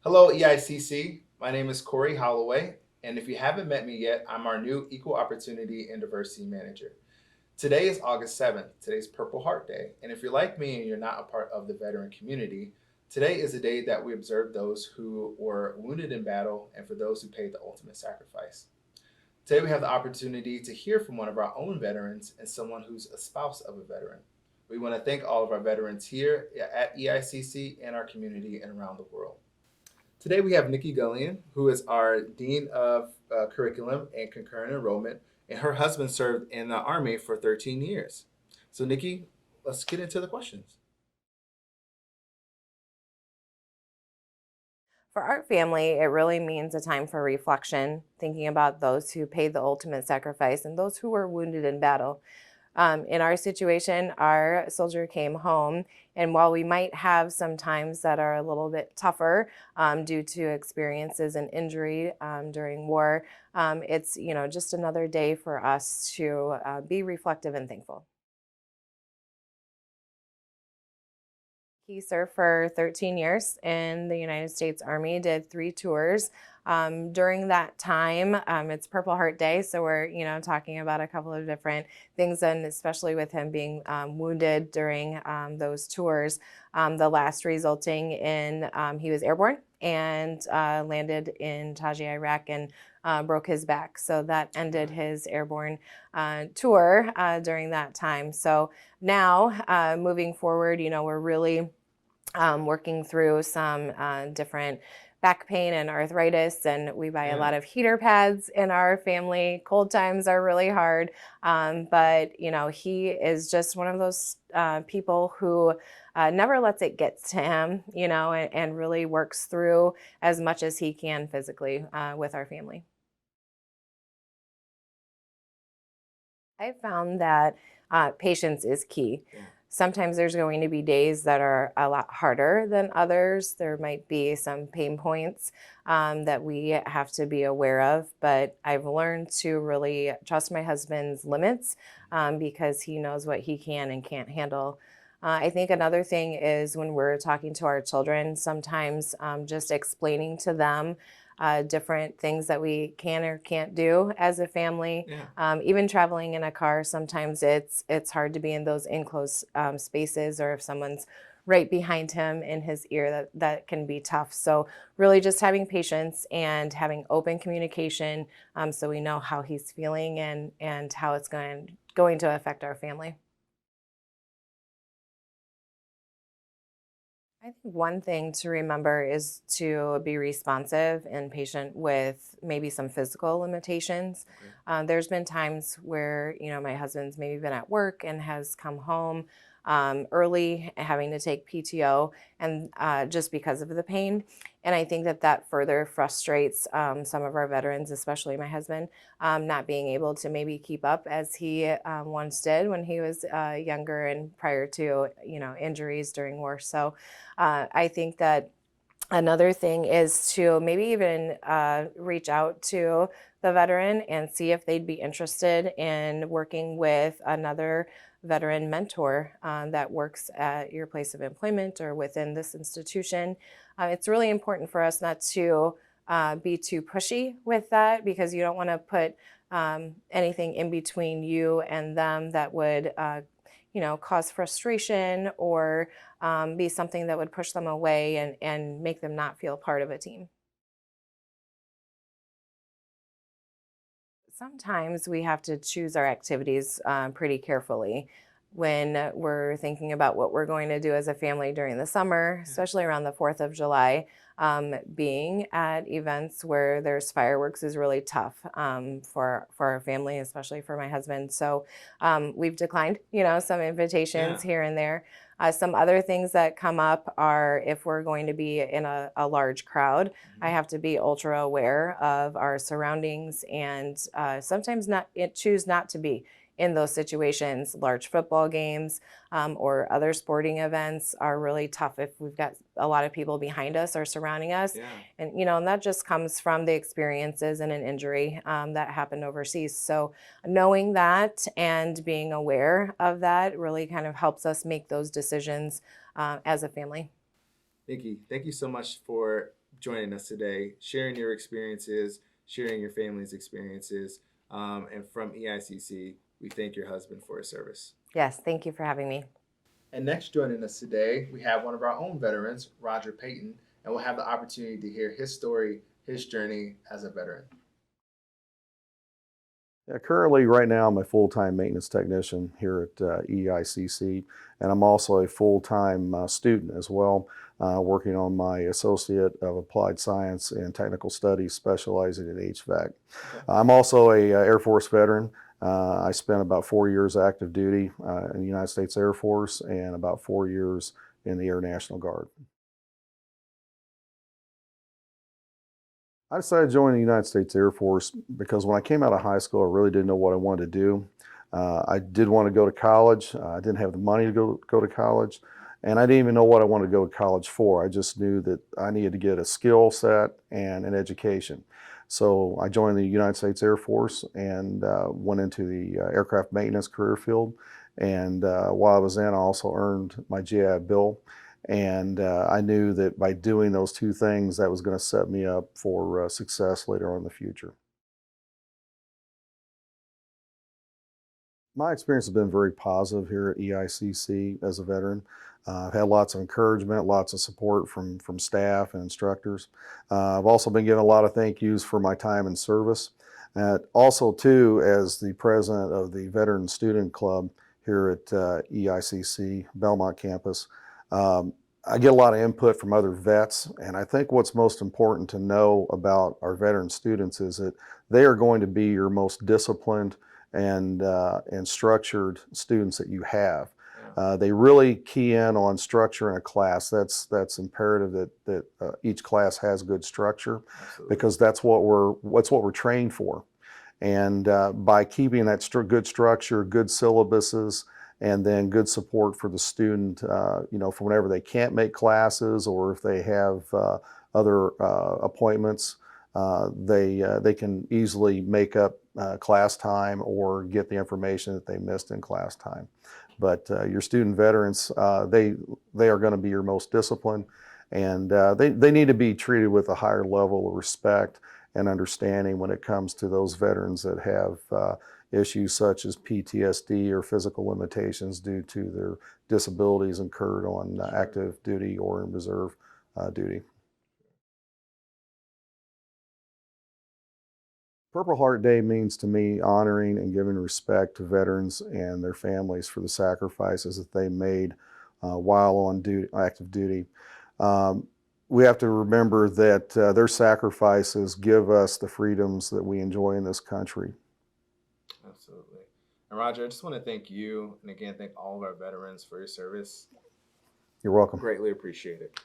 Hello, EICC. My name is Cory Holloway, and if you haven't met me yet, I'm our new Equal Opportunity and Diversity Manager. Today is August 7th. Today's Purple Heart Day, and if you're like me and you're not a part of the veteran community, today is a day that we observe those who were wounded in battle and for those who paid the ultimate sacrifice. Today we have the opportunity to hear from one of our own veterans and someone who's a spouse of a veteran. We want to thank all of our veterans here at EICC and our community and around the world. Today we have Nikki Gullion, who is our Dean of Curriculum and Concurrent Enrollment, and her husband served in the Army for 13 years. So, Nikki, let's get into the questions. For our family, it really means a time for reflection, thinking about those who paid the ultimate sacrifice and those who were wounded in battle. In our situation, our soldier came home, and while we might have some times that are a little bit tougher due to experiences and injury during war, it's just another day for us to be reflective and thankful. He served for 13 years in the United States Army, did 3 tours. During that time, it's Purple Heart Day, so we're talking about a couple of different things, and especially with him being wounded during those tours, the last resulting in he was airborne and landed in Taji, Iraq, and broke his back. So that ended his airborne tour during that time. So now, moving forward, we're really working through some different back pain and arthritis, and we buy a lot of heater pads in our family. Cold times are really hard, but he is just one of those people who never lets it get to him, and really works through as much as he can physically with our family. I found that patience is key. Yeah. Sometimes there's going to be days that are a lot harder than others. There might be some pain points that we have to be aware of, but I've learned to really trust my husband's limits because he knows what he can and can't handle. I think another thing is when we're talking to our children, sometimes just explaining to them different things that we can or can't do as a family. Yeah. Even traveling in a car, sometimes it's hard to be in those enclosed spaces, or if someone's right behind him in his ear, that can be tough. So really just having patience and having open communication so we know how he's feeling and how it's going to affect our family. I think one thing to remember is to be responsive and patient with maybe some physical limitations. Okay. There's been times where, my husband's maybe been at work and has come home early, having to take PTO, and just because of the pain. And I think that further frustrates some of our veterans, especially my husband, not being able to maybe keep up as he once did when he was younger and prior to, injuries during war. So I think that another thing is to maybe even reach out to the veteran and see if they'd be interested in working with another veteran mentor that works at your place of employment or within this institution. It's really important for us not to be too pushy with that, because you don't want to put anything in between you and them that would cause frustration or be something that would push them away and make them not feel part of a team. Sometimes we have to choose our activities pretty carefully when we're thinking about what we're going to do as a family during the summer, especially around the 4th of July. Being at events where there's fireworks is really tough for our family, especially for my husband. So we've declined, some invitations here and there. Some other things that come up are if we're going to be in a large crowd, I have to be ultra aware of our surroundings and sometimes choose not to be in those situations. Large football games or other sporting events are really tough if we've got a lot of people behind us or surrounding us. Yeah. And that just comes from the experiences and an injury that happened overseas. So knowing that and being aware of that really kind of helps us make those decisions as a family. Nikki, thank you so much for joining us today, sharing your experiences, sharing your family's experiences. And from EICC, we thank your husband for his service. Yes, thank you for having me. And next joining us today, we have one of our own veterans, Roger Payton, and we'll have the opportunity to hear his story, his journey as a veteran. Yeah, currently, right now, I'm a full-time maintenance technician here at EICC, and I'm also a full-time student as well, working on my Associate of Applied Science and Technical Studies, specializing in HVAC. Okay. I'm also a Air Force veteran. I spent about 4 years active duty in the United States Air Force and about 4 years in the Air National Guard. I decided to join the United States Air Force because when I came out of high school, I really didn't know what I wanted to do. I did want to go to college. I didn't have the money to go to college, and I didn't even know what I wanted to go to college for. I just knew that I needed to get a skill set and an education. So I joined the United States Air Force and went into the aircraft maintenance career field. And while I was in, I also earned my GI Bill. And I knew that by doing those two things, that was going to set me up for success later on in the future. My experience has been very positive here at EICC as a veteran. I've had lots of encouragement, lots of support from staff and instructors. I've also been given a lot of thank yous for my time in service. Also, too, as the president of the Veteran Student Club here at EICC Belmont campus, I get a lot of input from other vets, and I think what's most important to know about our veteran students is that they are going to be your most disciplined and structured students that you have. Yeah. They really key in on structure in a class. That's imperative that each class has good structure. Absolutely. Because that's what we're trained for. And by keeping that good structure, good syllabuses, and then good support for the student, for whenever they can't make classes or if they have other appointments, they can easily make up class time or get the information that they missed in class time. But your student veterans, they are going to be your most disciplined, and they need to be treated with a higher level of respect and understanding when it comes to those veterans that have issues such as PTSD or physical limitations due to their disabilities incurred on active duty or in reserve duty. Purple Heart Day means to me honoring and giving respect to veterans and their families for the sacrifices that they made while on active duty. We have to remember that their sacrifices give us the freedoms that we enjoy in this country. Absolutely. And Roger, I just want to thank you, and again, thank all of our veterans for your service. You're welcome. Greatly appreciate it.